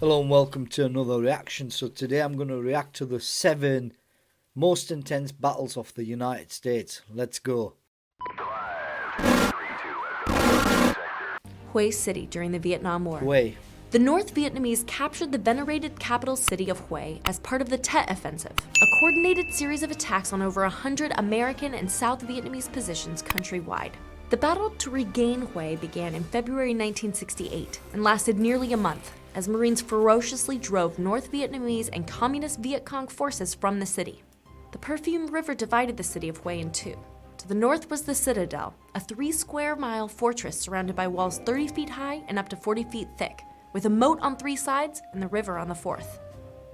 Hello and welcome to another reaction. So today I'm going to react to the 7 most intense battles of the United States. Let's go. Hue City during the Vietnam War. Hue. The North Vietnamese captured the venerated capital city of Hue as part of the Tet Offensive, a coordinated series of attacks on over 100 American and South Vietnamese positions countrywide. The battle to regain Hue began in February 1968 and lasted nearly a month, as Marines ferociously drove North Vietnamese and Communist Viet Cong forces from the city. The Perfume River divided the city of Hue in two. To the north was the Citadel, a 3-square-mile fortress surrounded by walls 30 feet high and up to 40 feet thick, with a moat on 3 sides and the river on the 4th.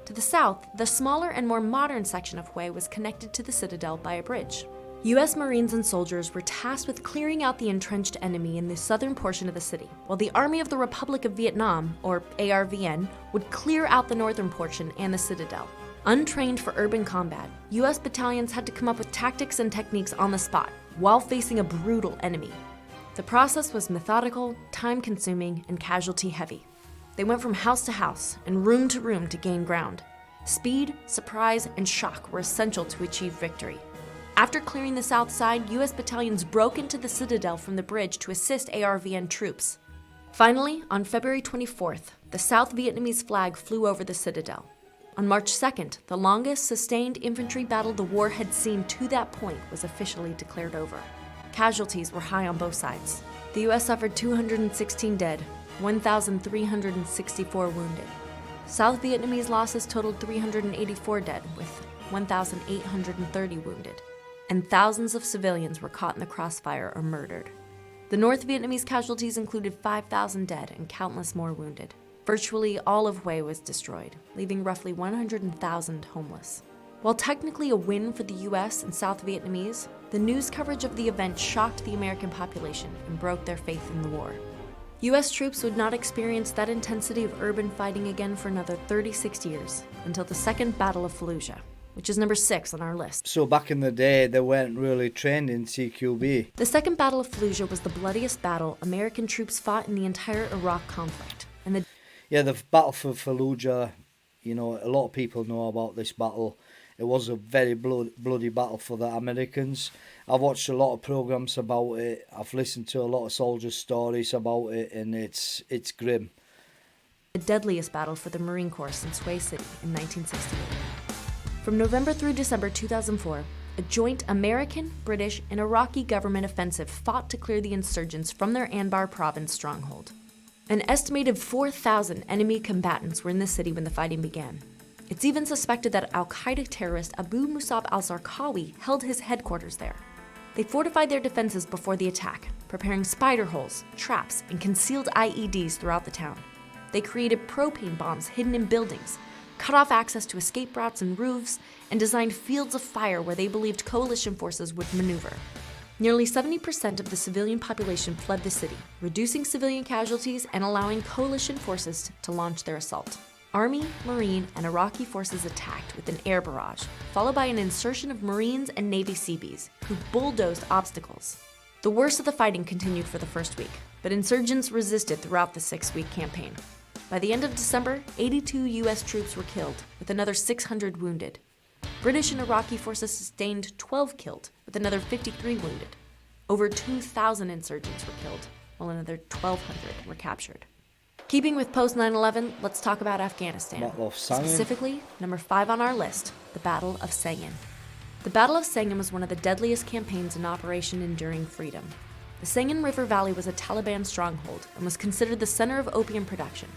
To the south, the smaller and more modern section of Hue was connected to the Citadel by a bridge. U.S. Marines and soldiers were tasked with clearing out the entrenched enemy in the southern portion of the city, while the Army of the Republic of Vietnam, or ARVN, would clear out the northern portion and the Citadel. Untrained for urban combat, U.S. battalions had to come up with tactics and techniques on the spot, while facing a brutal enemy. The process was methodical, time-consuming, and casualty-heavy. They went from house to house and room to room to gain ground. Speed, surprise, and shock were essential to achieve victory. After clearing the south side, U.S. battalions broke into the Citadel from the bridge to assist ARVN troops. Finally, on February 24th, the South Vietnamese flag flew over the Citadel. On March 2nd, the longest sustained infantry battle the war had seen to that point was officially declared over. Casualties were high on both sides. The U.S. suffered 216 dead, 1,364 wounded. South Vietnamese losses totaled 384 dead, with 1,830 wounded. And thousands of civilians were caught in the crossfire or murdered. The North Vietnamese casualties included 5,000 dead and countless more wounded. Virtually all of Hue was destroyed, leaving roughly 100,000 homeless. While technically a win for the US and South Vietnamese, the news coverage of the event shocked the American population and broke their faith in the war. US troops would not experience that intensity of urban fighting again for another 36 years, until the Second Battle of Fallujah, which is number 6 on our list. So back in the day, they weren't really trained in CQB. The Second Battle of Fallujah was the bloodiest battle American troops fought in the entire Iraq conflict. And the Battle for Fallujah, a lot of people know about this battle. It was a very bloody battle for the Americans. I've watched a lot of programs about it. I've listened to a lot of soldiers' stories about it, and it's grim. The deadliest battle for the Marine Corps since Hue City in 1968. From November through December 2004, a joint American, British, and Iraqi government offensive fought to clear the insurgents from their Anbar province stronghold. An estimated 4,000 enemy combatants were in the city when the fighting began. It's even suspected that Al-Qaeda terrorist Abu Musab al-Zarqawi held his headquarters there. They fortified their defenses before the attack, preparing spider holes, traps, and concealed IEDs throughout the town. They created propane bombs hidden in buildings, cut off access to escape routes and roofs, and designed fields of fire where they believed coalition forces would maneuver. Nearly 70% of the civilian population fled the city, reducing civilian casualties and allowing coalition forces to launch their assault. Army, Marine, and Iraqi forces attacked with an air barrage, followed by an insertion of Marines and Navy Seabees, who bulldozed obstacles. The worst of the fighting continued for the first week, but insurgents resisted throughout the 6-week campaign. By the end of December, 82 U.S. troops were killed, with another 600 wounded. British and Iraqi forces sustained 12 killed, with another 53 wounded. Over 2,000 insurgents were killed, while another 1,200 were captured. Keeping with post-9/11, let's talk about Afghanistan. Battle of Sangin. Specifically, number 5 on our list, the Battle of Sangin. The Battle of Sangin was one of the deadliest campaigns in Operation Enduring Freedom. The Sangin River Valley was a Taliban stronghold and was considered the center of opium production.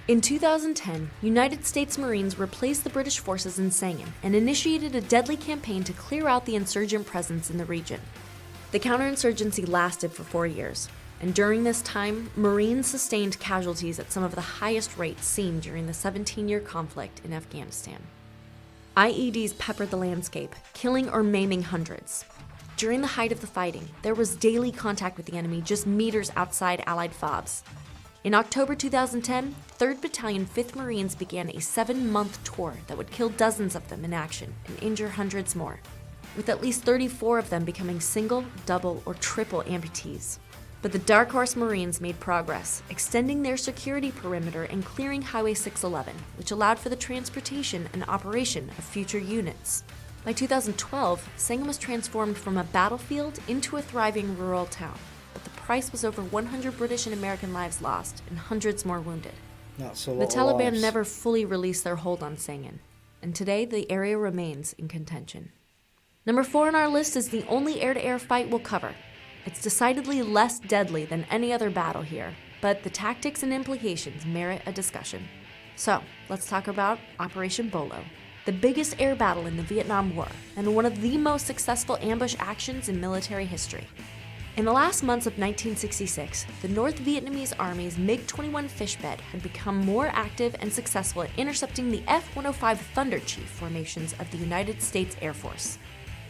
In 2010, United States Marines replaced the British forces in Sangin and initiated a deadly campaign to clear out the insurgent presence in the region. The counterinsurgency lasted for 4 years, and during this time, Marines sustained casualties at some of the highest rates seen during the 17-year conflict in Afghanistan. IEDs peppered the landscape, killing or maiming hundreds. During the height of the fighting, there was daily contact with the enemy just meters outside Allied FOBs. In October 2010, 3rd Battalion 5th Marines began a 7-month tour that would kill dozens of them in action and injure hundreds more, with at least 34 of them becoming single, double, or triple amputees. But the Dark Horse Marines made progress, extending their security perimeter and clearing Highway 611, which allowed for the transportation and operation of future units. By 2012, Sangin was transformed from a battlefield into a thriving rural town, but the price was over 100 British and American lives lost and hundreds more wounded. That's a lot The of Taliban lives. never fully released their hold on Sangin, and today the area remains in contention. Number 4 on our list is the only air-to-air fight we'll cover. It's decidedly less deadly than any other battle here, but the tactics and implications merit a discussion. So, let's talk about Operation BOLO, the biggest air battle in the Vietnam War, and one of the most successful ambush actions in military history. In the last months of 1966, the North Vietnamese Army's MiG-21 fish bed had become more active and successful at intercepting the F-105 Thunder Chief formations of the United States Air Force.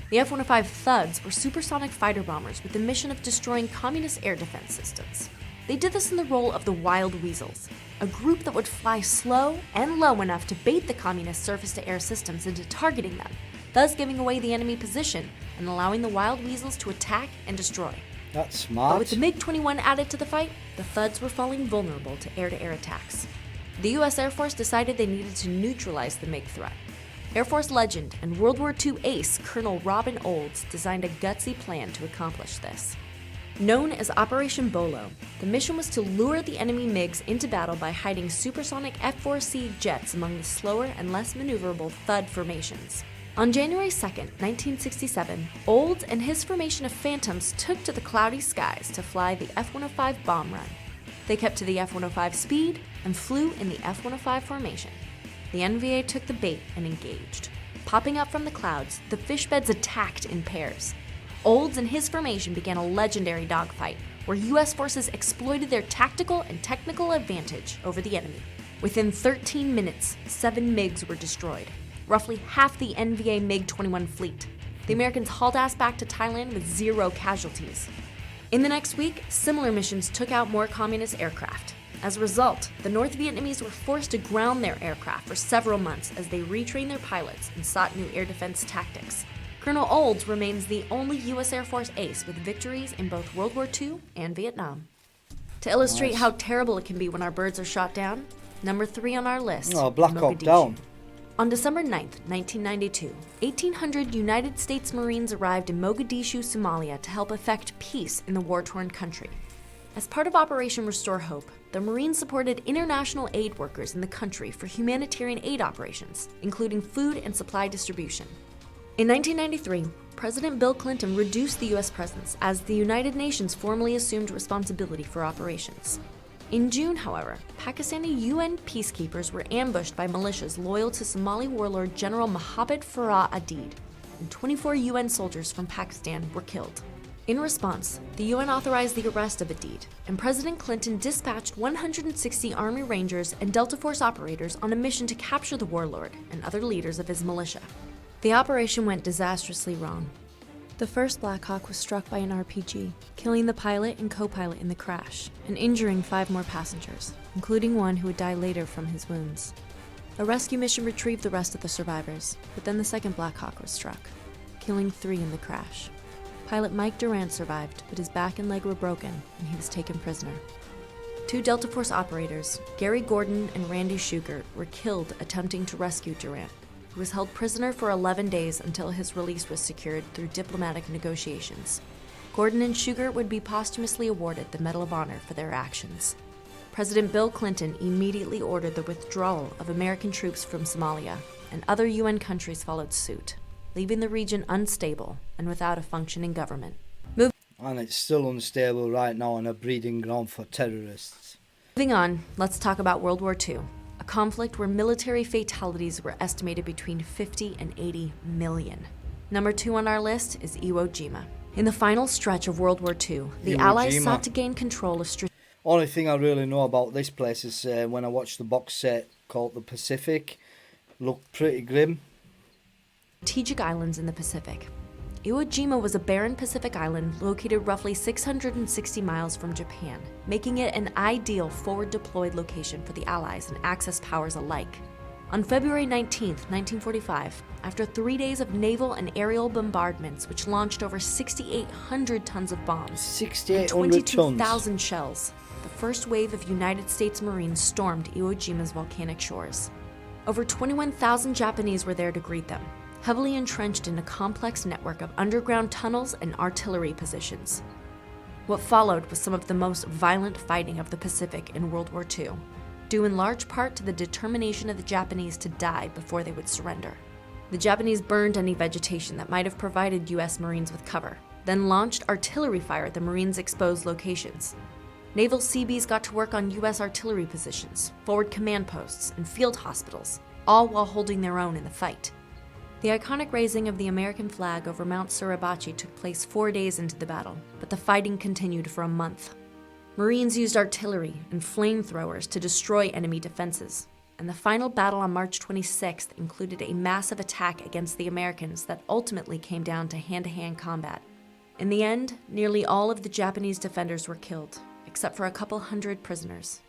The F-105 Thuds were supersonic fighter bombers with the mission of destroying communist air defense systems. They did this in the role of the Wild Weasels, a group that would fly slow and low enough to bait the communist surface-to-air systems into targeting them, thus giving away the enemy position and allowing the Wild Weasels to attack and destroy. That's smart. But with the MiG-21 added to the fight, the Thuds were falling vulnerable to air-to-air attacks. The U.S. Air Force decided they needed to neutralize the MiG threat. Air Force legend and World War II ace Colonel Robin Olds designed a gutsy plan to accomplish this. Known as Operation BOLO, the mission was to lure the enemy MiGs into battle by hiding supersonic F-4C jets among the slower and less maneuverable Thud formations. On January 2, 1967, Olds and his formation of Phantoms took to the cloudy skies to fly the F-105 bomb run. They kept to the F-105 speed and flew in the F-105 formation. The NVA took the bait and engaged. Popping up from the clouds, the fish beds attacked in pairs. Olds and his formation began a legendary dogfight, where U.S. forces exploited their tactical and technical advantage over the enemy. Within 13 minutes, 7 MiGs were destroyed, roughly half the NVA MiG-21 fleet. The Americans hauled ass back to Thailand with 0 casualties. In the next week, similar missions took out more communist aircraft. As a result, the North Vietnamese were forced to ground their aircraft for several months as they retrained their pilots and sought new air defense tactics. Colonel Olds remains the only U.S. Air Force ace with victories in both World War II and Vietnam. To illustrate how terrible it can be when our birds are shot down, number 3 on our list, Black Hawk Mogadishu. Down. On December 9, 1992, 1,800 United States Marines arrived in Mogadishu, Somalia to help effect peace in the war-torn country. As part of Operation Restore Hope, the Marines supported international aid workers in the country for humanitarian aid operations, including food and supply distribution. In 1993, President Bill Clinton reduced the U.S. presence as the United Nations formally assumed responsibility for operations. In June, however, Pakistani UN peacekeepers were ambushed by militias loyal to Somali warlord General Mohammed Farah Aidid, and 24 UN soldiers from Pakistan were killed. In response, the UN authorized the arrest of Aidid, and President Clinton dispatched 160 Army Rangers and Delta Force operators on a mission to capture the warlord and other leaders of his militia. The operation went disastrously wrong. The first Black Hawk was struck by an RPG, killing the pilot and co-pilot in the crash, and injuring 5 more passengers, including one who would die later from his wounds. A rescue mission retrieved the rest of the survivors, but then the second Black Hawk was struck, killing 3 in the crash. Pilot Mike Durant survived, but his back and leg were broken, and he was taken prisoner. 2 Delta Force operators, Gary Gordon and Randy Shugart, were killed attempting to rescue Durant, who was held prisoner for 11 days until his release was secured through diplomatic negotiations. Gordon and Shugart would be posthumously awarded the Medal of Honor for their actions. President Bill Clinton immediately ordered the withdrawal of American troops from Somalia, and other UN countries followed suit, leaving the region unstable and without a functioning government. And it's still unstable right now and a breeding ground for terrorists. Moving on, let's talk about World War II, a conflict where military fatalities were estimated between 50 and 80 million. Number 2 on our list is Iwo Jima. In the final stretch of World War II, the Iwo Allies Jima. sought to gain control of Only thing I really know about this place is when I watched the box set called The Pacific. Looked pretty grim. strategic islands in the Pacific. Iwo Jima was a barren Pacific island located roughly 660 miles from Japan, making it an ideal forward-deployed location for the Allies and Axis powers alike. On February 19, 1945, after 3 days of naval and aerial bombardments which launched over 6,800 tons of bombs, 6,800 tons. 22,000 shells, the first wave of United States Marines stormed Iwo Jima's volcanic shores. Over 21,000 Japanese were there to greet them, heavily entrenched in a complex network of underground tunnels and artillery positions. What followed was some of the most violent fighting of the Pacific in World War II, due in large part to the determination of the Japanese to die before they would surrender. The Japanese burned any vegetation that might have provided U.S. Marines with cover, then launched artillery fire at the Marines' exposed locations. Naval Seabees got to work on U.S. artillery positions, forward command posts, and field hospitals, all while holding their own in the fight. The iconic raising of the American flag over Mount Suribachi took place 4 days into the battle, but the fighting continued for a month. Marines used artillery and flamethrowers to destroy enemy defenses, and the final battle on March 26th included a massive attack against the Americans that ultimately came down to hand-to-hand combat. In the end, nearly all of the Japanese defenders were killed, except for a couple hundred prisoners.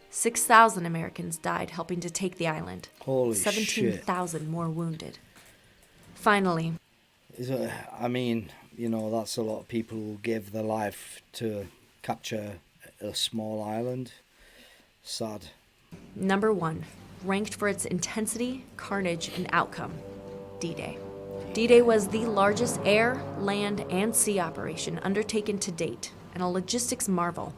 6,000 Americans died helping to take the island. Holy 17,000 more wounded. Finally, I mean, you know, that's a lot of people who gave their life to capture a small island. Sad. number 1, ranked for its intensity, carnage, and outcome, D-Day. D-Day was the largest air, land, and sea operation undertaken to date, and a logistics marvel.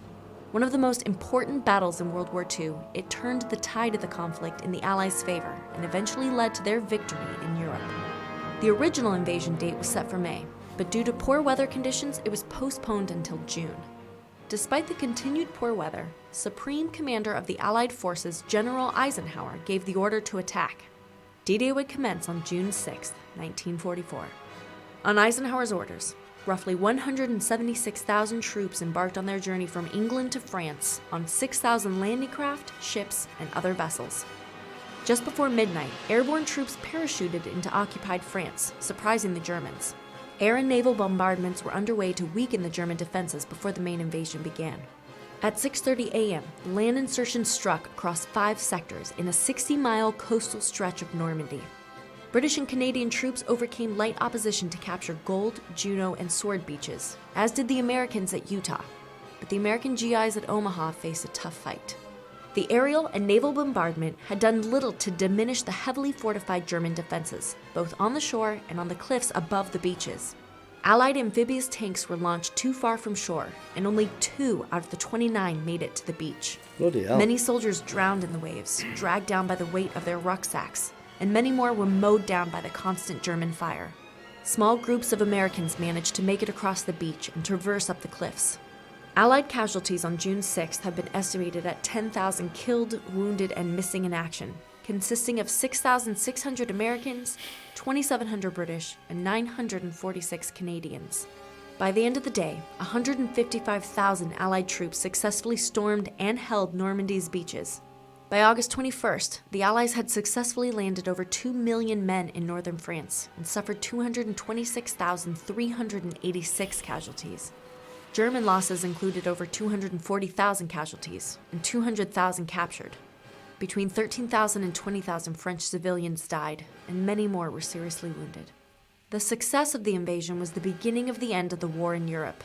One of the most important battles in World War II, it turned the tide of the conflict in the Allies' favor and eventually led to their victory in Europe. The original invasion date was set for May, but due to poor weather conditions, it was postponed until June. Despite the continued poor weather, Supreme Commander of the Allied Forces General Eisenhower gave the order to attack. D-Day would commence on June 6, 1944. On Eisenhower's orders, roughly 176,000 troops embarked on their journey from England to France on 6,000 landing craft, ships, and other vessels. Just before midnight, airborne troops parachuted into occupied France, surprising the Germans. Air and naval bombardments were underway to weaken the German defenses before the main invasion began. At 6:30 a.m., land insertion struck across 5 sectors in a 60-mile coastal stretch of Normandy. British and Canadian troops overcame light opposition to capture Gold, Juno, and Sword beaches, as did the Americans at Utah. But the American GIs at Omaha faced a tough fight. The aerial and naval bombardment had done little to diminish the heavily fortified German defenses, both on the shore and on the cliffs above the beaches. Allied amphibious tanks were launched too far from shore, and only 2 out of the 29 made it to the beach. Bloody hell. Many soldiers drowned in the waves, dragged down by the weight of their rucksacks, and many more were mowed down by the constant German fire. Small groups of Americans managed to make it across the beach and traverse up the cliffs. Allied casualties on June 6th have been estimated at 10,000 killed, wounded, and missing in action, consisting of 6,600 Americans, 2,700 British, and 946 Canadians. By the end of the day, 155,000 Allied troops successfully stormed and held Normandy's beaches. By August 21st, the Allies had successfully landed over 2 million men in northern France and suffered 226,386 casualties. German losses included over 240,000 casualties and 200,000 captured. Between 13,000 and 20,000 French civilians died, and many more were seriously wounded. The success of the invasion was the beginning of the end of the war in Europe.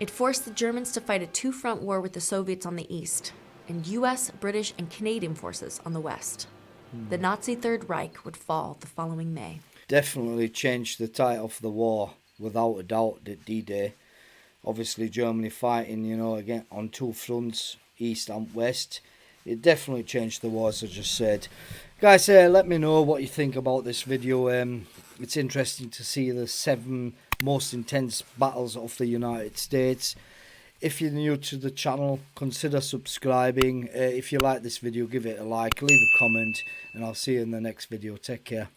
It forced the Germans to fight a 2-front war with the Soviets on the east, and U.S., British, and Canadian forces on the west. The Nazi Third Reich would fall the following May. Definitely changed the tide of the war, without a doubt, at D-Day. Obviously, Germany fighting, you know, again on 2 fronts, east and west. It definitely changed the war, as I just said. Guys, let me know what you think about this video. It's interesting to see the 7 most intense battles of the United States. If you're new to the channel, consider subscribing. If you like this video, give it a like, leave a comment, and I'll see you in the next video. Take care.